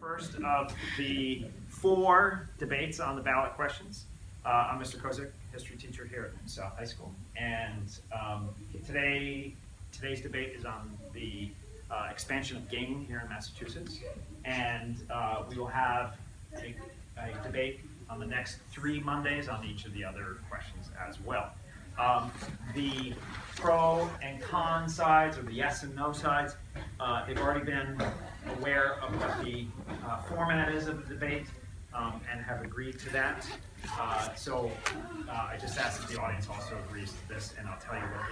First of the 4 debates on the ballot questions. I'm Mr. Kozik, history teacher here at South High School, and today's debate is on the expansion of gaming here in Massachusetts, and we will have a debate on the next 3 Mondays on each of the other questions as well. The pro and con sides, or the yes and no sides, they've already been aware of what the format is of the debate and have agreed to that. So I just ask that the audience also agrees to this, and I'll tell you what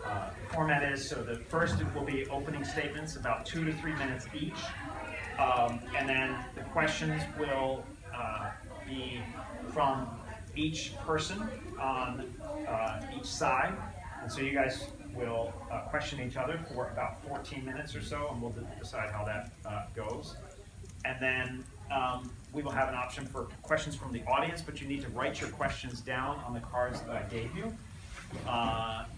the format is. So the first will be opening statements, about 2 to 3 minutes each, and then the questions will be from each person on each side, and so you guys will question each other for about 14 minutes or so, and we'll decide how that goes. And then we will have an option for questions from the audience, but you need to write your questions down on the cards that I gave you,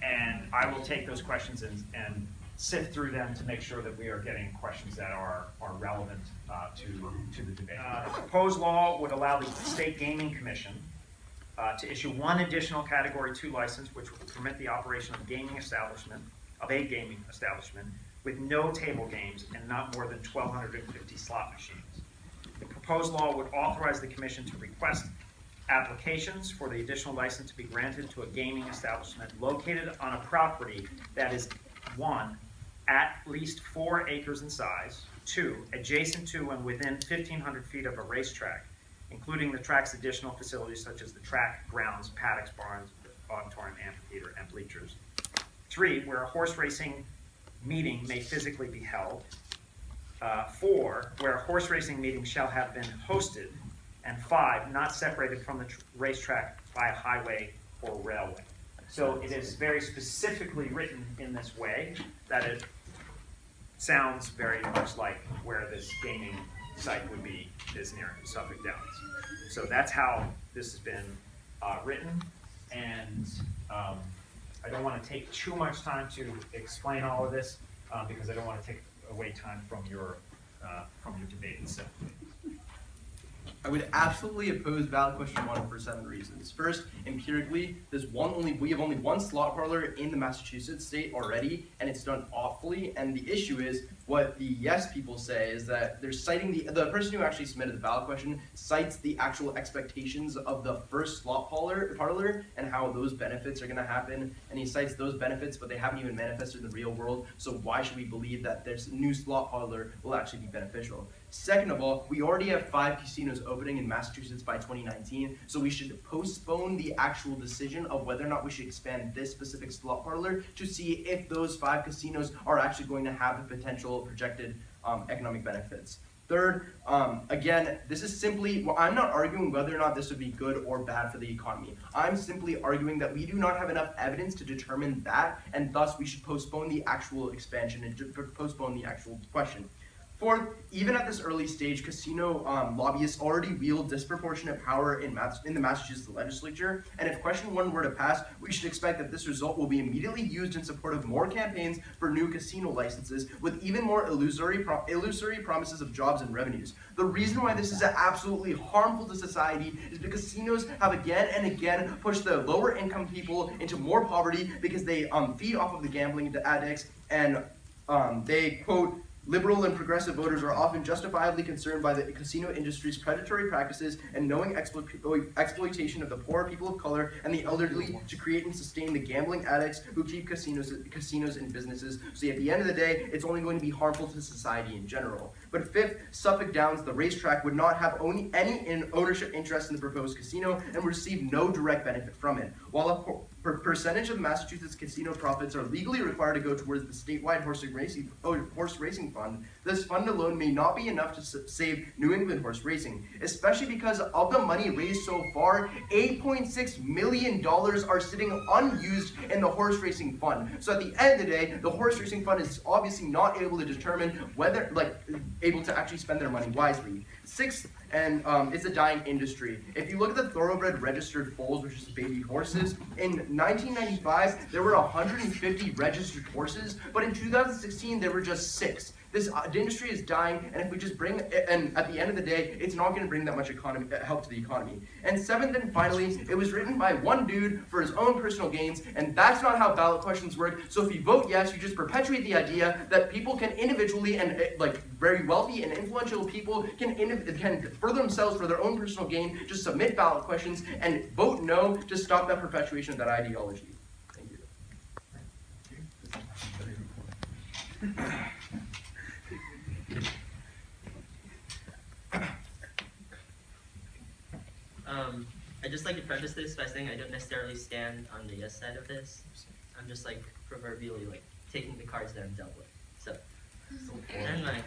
and I will take those questions and sift through them to make sure that we are getting questions that are relevant to the debate. The proposed law would allow the State Gaming Commission to issue one additional Category 2 license, which would permit the operation of a gaming establishment with no table games and not more than 1,250 slot machines. The proposed law would authorize the Commission to request applications for the additional license to be granted to a gaming establishment located on a property that is 1, at least 4 acres in size, 2, adjacent to and within 1,500 feet of a racetrack, including the track's additional facilities such as the track, grounds, paddocks, barns, auditorium, amphitheater, and bleachers. 3, where a horse racing meeting may physically be held. 4, where a horse racing meeting shall have been hosted. And 5, not separated from the racetrack by a highway or railway. So it is very specifically written in this way that it sounds very much like where this gaming site would be is near Suffolk Downs. So that's how this has been written, and I don't want to take too much time to explain all of this because I don't want to take away time from your debate itself. I would absolutely oppose ballot question 1 for 7 reasons. First, empirically, we have only one slot parlor in the Massachusetts state already, and it's done awfully. And the issue is, what the yes people say is that they're citing the person who actually submitted the ballot question cites the actual expectations of the first slot parlor and how those benefits are going to happen. And he cites those benefits, but they haven't even manifested in the real world. So why should we believe that this new slot parlor will actually be beneficial? Second of all, we already have 5 casinos opening in Massachusetts by 2019, so we should postpone the actual decision of whether or not we should expand this specific slot parlor to see if those 5 casinos are actually going to have the potential projected economic benefits. Third, again, this is simply, I'm not arguing whether or not this would be good or bad for the economy. I'm simply arguing that we do not have enough evidence to determine that, and thus we should postpone the actual expansion and postpone the actual question. Fourth, even at this early stage, casino lobbyists already wield disproportionate power in the Massachusetts legislature, and if question 1 were to pass, we should expect that this result will be immediately used in support of more campaigns for new casino licenses, with even more illusory promises of jobs and revenues. The reason why this is absolutely harmful to society is because casinos have again and again pushed the lower income people into more poverty because they feed off of the gambling addicts, and they, quote, liberal and progressive voters are often justifiably concerned by the casino industry's predatory practices and knowing exploitation of the poor, people of color, and the elderly to create and sustain the gambling addicts who keep casinos and businesses. So at the end of the day, it's only going to be harmful to society in general. But 5th, Suffolk Downs, the racetrack, would not have any ownership interest in the proposed casino and would receive no direct benefit from it. While a percentage of Massachusetts casino profits are legally required to go towards the statewide horse racing fund, this fund alone may not be enough to save New England horse racing, especially because of the money raised so far, $8.6 million are sitting unused in the horse racing fund. So at the end of the day, the horse racing fund is obviously not able to determine whether, able to actually spend their money wisely. 6th, and it's a dying industry. If you look at the thoroughbred registered foals, which is baby horses, in 1995 there were 150 registered horses, but in 2016 there were just 6. This industry is dying, and if we just bring, and at the end of the day, it's not going to bring that much help to the economy. And seventh and finally, it was written by one dude for his own personal gains, and that's not how ballot questions work. So if you vote yes, you just perpetuate the idea that people can individually, and like very wealthy and influential people can further themselves for their own personal gain, just submit ballot questions and vote no to stop that perpetuation of that ideology. Thank you. I'd just like to preface this by saying I don't necessarily stand on the yes side of this. I'm just like proverbially like taking the cards that I'm dealt with. So, anyway.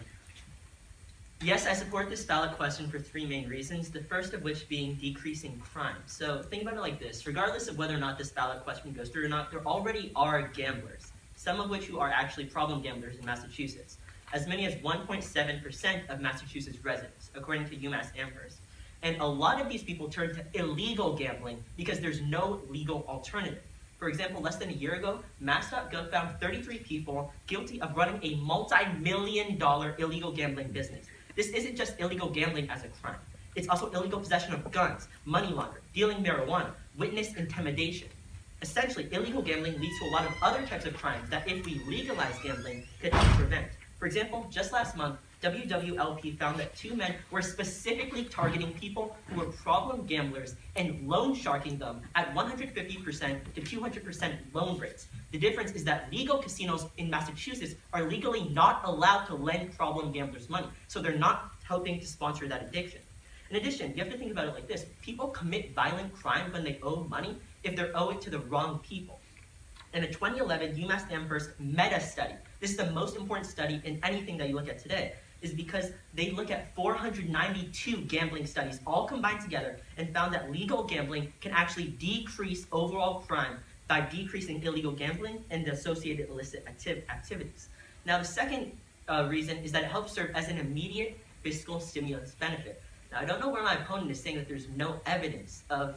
Yes, I support this ballot question for three main reasons, the first of which being decreasing crime. So think about it like this, regardless of whether or not this ballot question goes through or not, there already are gamblers, some of which who are actually problem gamblers in Massachusetts. As many as 1.7% of Massachusetts residents, according to UMass Amherst. And a lot of these people turn to illegal gambling because there's no legal alternative. For example, less than a year ago, Mass.gov found 33 people guilty of running a multi-million-dollar illegal gambling business. This isn't just illegal gambling as a crime. It's also illegal possession of guns, money laundering, dealing marijuana, witness intimidation. Essentially, illegal gambling leads to a lot of other types of crimes that if we legalize gambling, could help prevent. For example, just last month, WWLP found that two men were specifically targeting people who were problem gamblers and loan sharking them at 150% to 200% loan rates. The difference is that legal casinos in Massachusetts are legally not allowed to lend problem gamblers money, so they're not helping to sponsor that addiction. In addition, you have to think about it like this. People commit violent crime when they owe money if they owe it to the wrong people. In a 2011 UMass Amherst meta study, this is the most important study in anything that you look at today, is because they look at 492 gambling studies all combined together and found that legal gambling can actually decrease overall crime by decreasing illegal gambling and the associated illicit activities. Now the second reason is that it helps serve as an immediate fiscal stimulus benefit. Now I don't know where my opponent is saying that there's no evidence of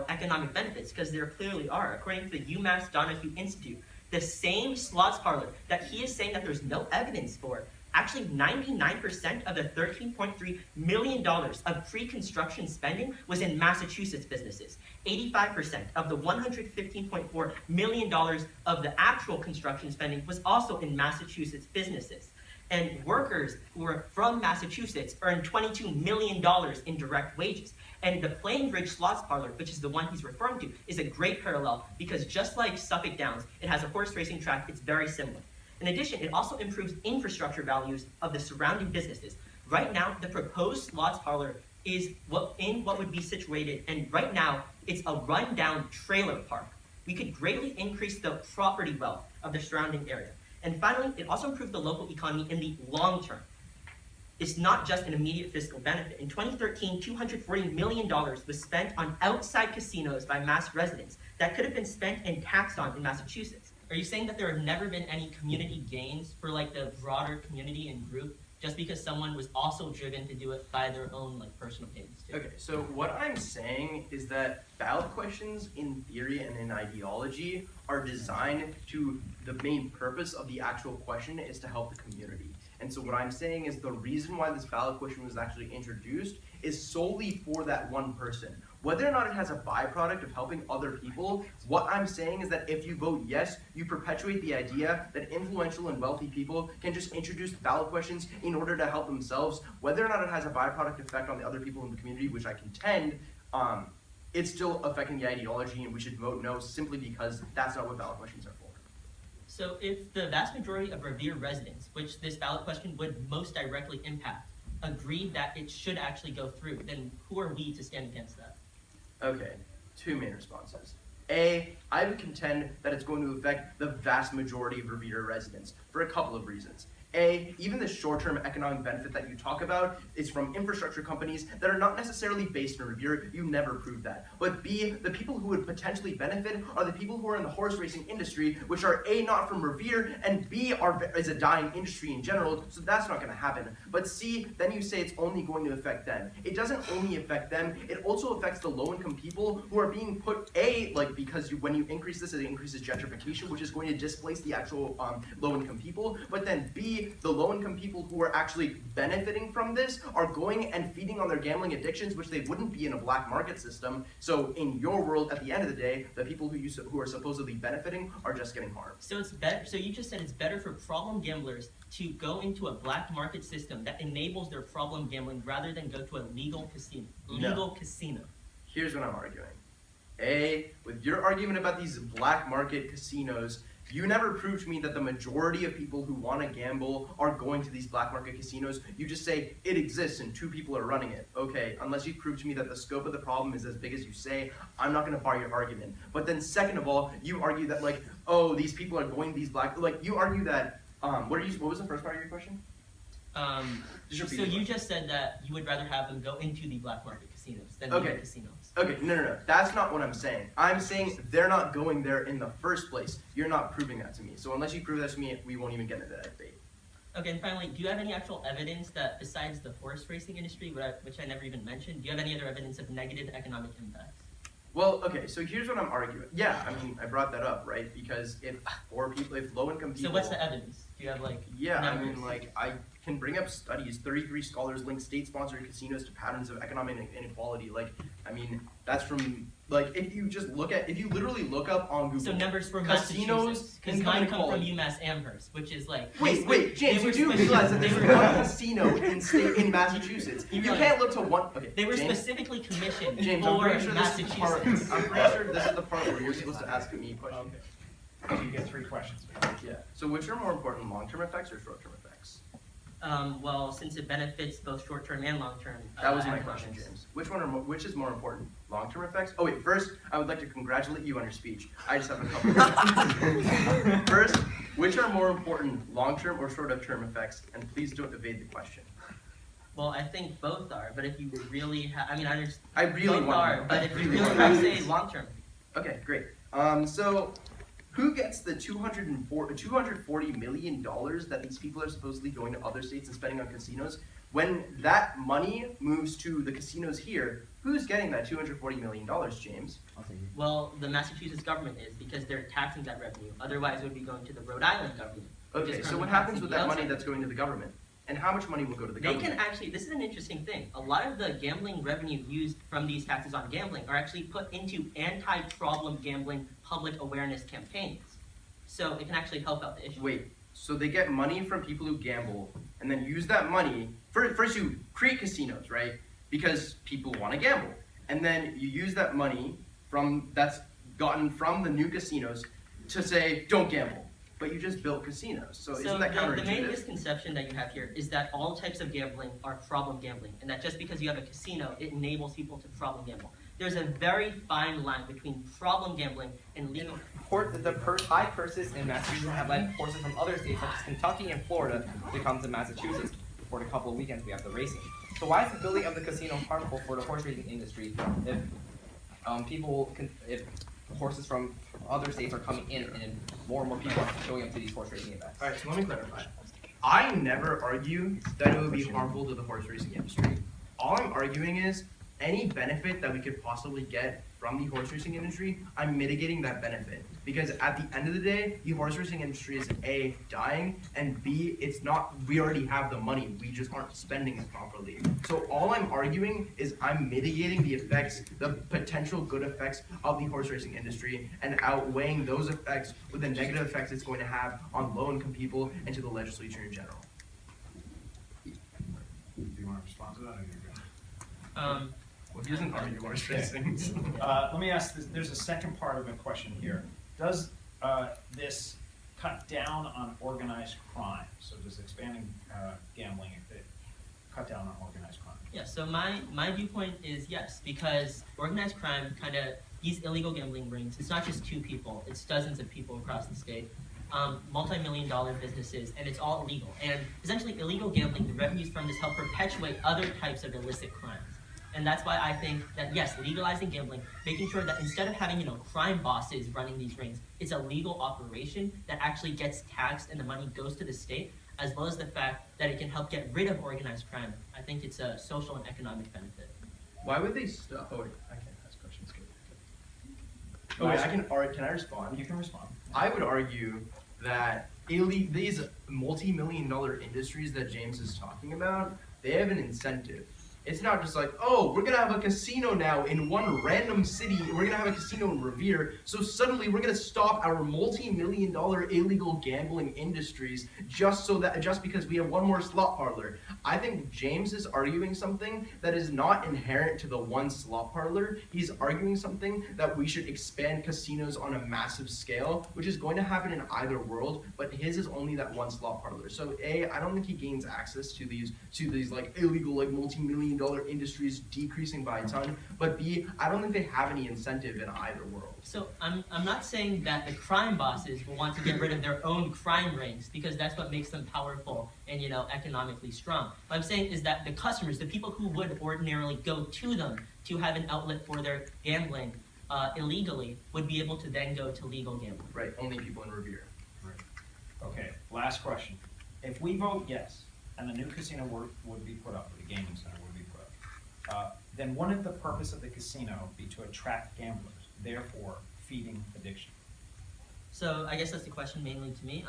economic benefits, because there clearly are. According to the UMass Donahue Institute, the same slots parlor that he is saying that there's no evidence for, actually 99% of the $13.3 million of pre-construction spending was in Massachusetts businesses. 85% of the $115.4 million of the actual construction spending was also in Massachusetts businesses. And workers who are from Massachusetts earn $22 million in direct wages. And the Plain Bridge Slots Parlor, which is the one he's referring to, is a great parallel because just like Suffolk Downs, it has a horse racing track, it's very similar. In addition, it also improves infrastructure values of the surrounding businesses. Right now, the proposed slots parlor is what would be situated, and right now, it's a rundown trailer park. We could greatly increase the property wealth of the surrounding area. And finally, it also improves the local economy in the long term. It's not just an immediate fiscal benefit. In 2013, $240 million was spent on outside casinos by Mass residents that could have been spent and taxed on in Massachusetts. Are you saying that there have never been any community gains for like the broader community and group just because someone was also driven to do it by their own like personal gains too? Okay, so what I'm saying is that ballot questions in theory and in ideology are designed to, the main purpose of the actual question is to help the community. And so what I'm saying is the reason why this ballot question was actually introduced is solely for that one person. Whether or not it has a byproduct of helping other people, what I'm saying is that if you vote yes, you perpetuate the idea that influential and wealthy people can just introduce ballot questions in order to help themselves. Whether or not it has a byproduct effect on the other people in the community, which I contend, it's still affecting the ideology, and we should vote no simply because that's not what ballot questions are for. So if the vast majority of Revere residents, which this ballot question would most directly impact, agreed that it should actually go through, then who are we to stand against that? Okay, two main responses. A, I would contend that it's going to affect the vast majority of Revere residents for a couple of reasons. A, even the short-term economic benefit that you talk about is from infrastructure companies that are not necessarily based in Revere. You never proved that. But B, the people who would potentially benefit are the people who are in the horse racing industry, which are A, not from Revere, and B, is a dying industry in general, so that's not going to happen. But C, then you say it's only going to affect them. It doesn't only affect them, it also affects the low-income people who are being put, A, like because when you increase this, it increases gentrification, which is going to displace the actual low-income people, but then B, we, the low-income people who are actually benefiting from this, are going and feeding on their gambling addictions, which they wouldn't be in a black market system. So in your world, at the end of the day, the people who are supposedly benefiting are just getting harmed. So it's better. So you just said it's better for problem gamblers to go into a black market system that enables their problem gambling rather than go to a legal casino. Casino. Here's what I'm arguing. With your argument about these black market casinos, you never proved to me that the majority of people who want to gamble are going to these black market casinos. You just say it exists and 2 people are running it. Okay, unless you prove to me that the scope of the problem is as big as you say, I'm not going to buy your argument. But then second of all, you argue that like, oh, these people are going to these black, like you argue that, what was the first part of your question? So you just said that you would rather have them go into the black market casinos than legal casinos. Okay, no. That's not what I'm saying. I'm saying they're not going there in the first place. You're not proving that to me. So unless you prove that to me, we won't even get into that debate. Okay, and finally, do you have any actual evidence that besides the horse racing industry, which I never even mentioned, do you have any other evidence of negative economic impacts? Well, okay, so here's what I'm arguing. Yeah, I mean, I brought that up, right? Because if low-income people... So what's the evidence? Do you have, like, Yeah, numbers? I mean, like, I can bring up studies. 33 scholars link state-sponsored casinos to patterns of economic inequality. Like, I mean, that's from, like, if you literally look up on Google... So numbers from casinos, Massachusetts, because income mine come from inequality. UMass Amherst, which is, like... Wait, James, you do realize that there's one casino in Massachusetts. You can't look to one... Okay, They were James, specifically commissioned James, I'm for pretty sure this is the part. Massachusetts. I'm pretty sure this is the part where you're supposed to ask me a question. So you get 3 questions. Yeah. So which are more important, long-term effects or short-term effects? Well, since it benefits both short-term and long-term. That was my question, James. Which is more important, long-term effects? Oh wait, first I would like to congratulate you on your speech. I just have a couple. First, which are more important, long-term or short-term effects? And please don't evade the question. Well, I think both are, but if you really I understand. I really both want are, to know. but if you really have to say long-term. Okay, great. So, who gets the $240 million that these people are supposedly going to other states and spending on casinos? When that money moves to the casinos here, who's getting that $240 million, James? Well, the Massachusetts government is, because they're taxing that revenue. Otherwise, it would be going to the Rhode Island government. which is Okay, so currently what happens taxing with the that money outside. that's going to the government? And how much money will go to the They government? can actually, this is an interesting thing. A lot of the gambling revenue used from these taxes on gambling are actually put into anti-problem gambling public awareness campaigns. So it can actually help out the issue. Wait, so they get money from people who gamble, and then use that money, first you create casinos, right? Because people want to gamble. And then you use that money that's gotten from the new casinos to say, don't gamble. But you just built casinos, so isn't that counterintuitive? The main misconception that you have here is that all types of gambling are problem gambling, and that just because you have a casino, it enables people to problem gamble. There's a very fine line between problem gambling and legal. High purses in Massachusetts have led horses from other states such as Kentucky and Florida to come to Massachusetts. For a couple of weekends, we have the racing. So why is the building of the casino harmful for the horse racing industry if if horses from other states are coming in and more people are showing up to these horse racing events? Alright, so let me clarify. I never argue that it would be harmful to the horse racing industry. All I'm arguing is any benefit that we could possibly get from the horse racing industry, I'm mitigating that benefit. Because at the end of the day, the horse racing industry is A, dying, and B, it's not, we already have the money, we just aren't spending it properly. So all I'm arguing is I'm mitigating the effects, the potential good effects of the horse racing industry, and outweighing those effects with the negative effects it's going to have on low-income people and to the legislature in general. Do you want to respond to that? Or you're good? Well, he doesn't argue horse racing. Let me ask this, there's a second part of the question here. Does this cut down on organized crime? So does expanding gambling cut down on organized crime? Yeah, so my viewpoint is yes, because organized crime these illegal gambling rings, it's not just 2 people, it's dozens of people across the state, multi-million-dollar businesses, and it's all illegal. And essentially illegal gambling, the revenues from this help perpetuate other types of illicit crimes. And that's why I think that, yes, legalizing gambling, making sure that instead of having, crime bosses running these rings, it's a legal operation that actually gets taxed and the money goes to the state, as well as the fact that it can help get rid of organized crime. I think it's a social and economic benefit. Why would they stop? Oh wait, I can't ask questions. Good. Okay, can I respond? You can respond. I would argue that these multi-million-dollar industries that James is talking about, they have an incentive. It's not just like, oh, we're gonna have a casino now in one random city, we're gonna have a casino in Revere, so suddenly we're gonna stop our multi-million-dollar illegal gambling industries just because we have one more slot parlor. I think James is arguing something that is not inherent to the one slot parlor. He's arguing something that we should expand casinos on a massive scale, which is going to happen in either world, but his is only that one slot parlor. So A, I don't think he gains access to these like illegal, like multi-million-dollar industries decreasing by a ton, but B, I don't think they have any incentive in either world. So I'm not saying that the crime bosses will want to get rid of their own crime rings because that's what makes them powerful and economically strong. What I'm saying is that the customers, the people who would ordinarily go to them to have an outlet for their gambling illegally, would be able to then go to legal gambling. Right, only people in Revere. Okay, last question. If we vote yes, and the new casino would be put up, or the gaming center would be put up, then wouldn't the purpose of the casino be to attract gamblers, therefore feeding addiction? So I guess that's the question mainly to me.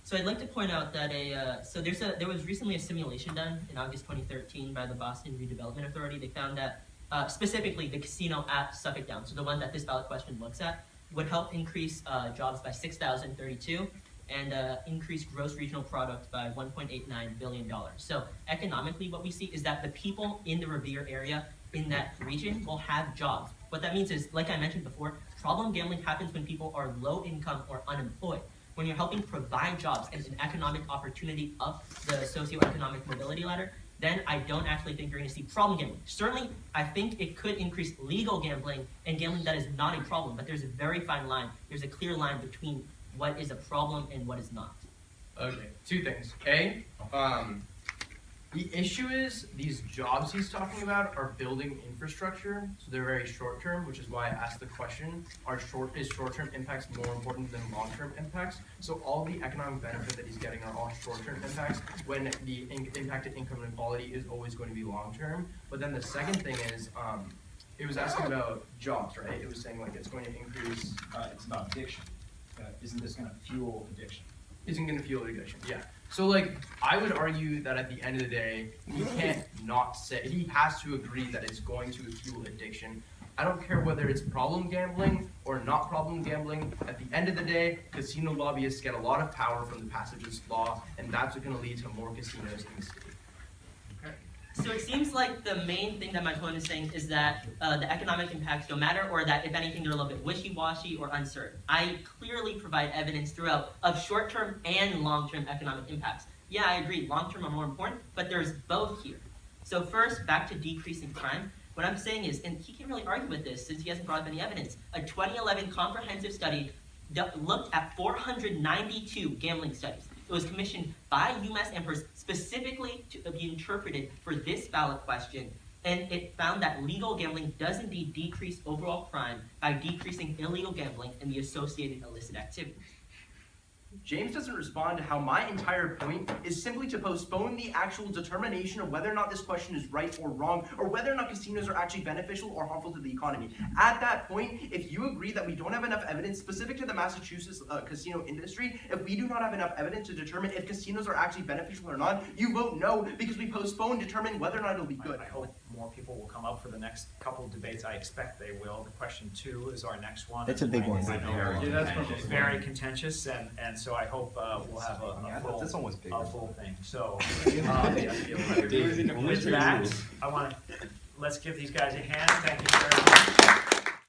So I'd like to point out that there was recently a simulation done in August 2013 by the Boston Redevelopment Authority. They found that specifically the casino at Suffolk Downs, so the one that this ballot question looks at, would help increase jobs by 6,032 and increase gross regional product by $1.89 billion. So economically, what we see is that the people in the Revere area in that region will have jobs. What that means is, like I mentioned before, problem gambling happens when people are low income or unemployed. When you're helping provide jobs and an economic opportunity up the socioeconomic mobility ladder, then I don't actually think you're going to see problem gambling. Certainly, I think it could increase legal gambling and gambling that is not a problem, but there's a very fine line. There's a clear line between what is a problem and what is not. Okay, two things. A, the issue is these jobs he's talking about are building infrastructure, so they're very short term, which is why I asked the question, is short-term impacts more important than long-term impacts? So all the economic benefit that he's getting are all short-term impacts, when the impacted income inequality is always going to be long-term. But then the second thing is, it was asking about jobs, right? It was saying like it's going to increase. It's about addiction. Isn't this going to fuel addiction? Isn't going to fuel addiction, yeah. So like, I would argue that at the end of the day, he can't not say, he has to agree that it's going to fuel addiction. I don't care whether it's problem gambling or not problem gambling. At the end of the day, casino lobbyists get a lot of power from the passage of this law, and that's what's going to lead to more casinos in the state. So it seems like the main thing that my opponent is saying is that the economic impacts don't matter, or that if anything they're a little bit wishy-washy or uncertain. I clearly provide evidence throughout of short-term and long-term economic impacts. Yeah, I agree, long-term are more important, but there's both here. So first, back to decreasing crime. What I'm saying is, and he can't really argue with this since he hasn't brought up any evidence, a 2011 comprehensive study looked at 492 gambling studies. It was commissioned by UMass Amherst specifically to be interpreted for this ballot question, and it found that legal gambling does indeed decrease overall crime by decreasing illegal gambling and the associated illicit activities. James doesn't respond to how my entire point is simply to postpone the actual determination of whether or not this question is right or wrong, or whether or not casinos are actually beneficial or harmful to the economy. At that point, if you agree that we don't have enough evidence specific to the Massachusetts casino industry, if we do not have enough evidence to determine if casinos are actually beneficial or not, you vote no because we postpone determining whether or not it'll be good. I hope more people will come up for the next couple of debates. I expect they will. The question 2 is our next one. That's a big one. I know Yeah, that's it's very contentious, and so I hope we'll have This one was bigger. a full thing. So with that, let's give these guys a hand. Thank you very much.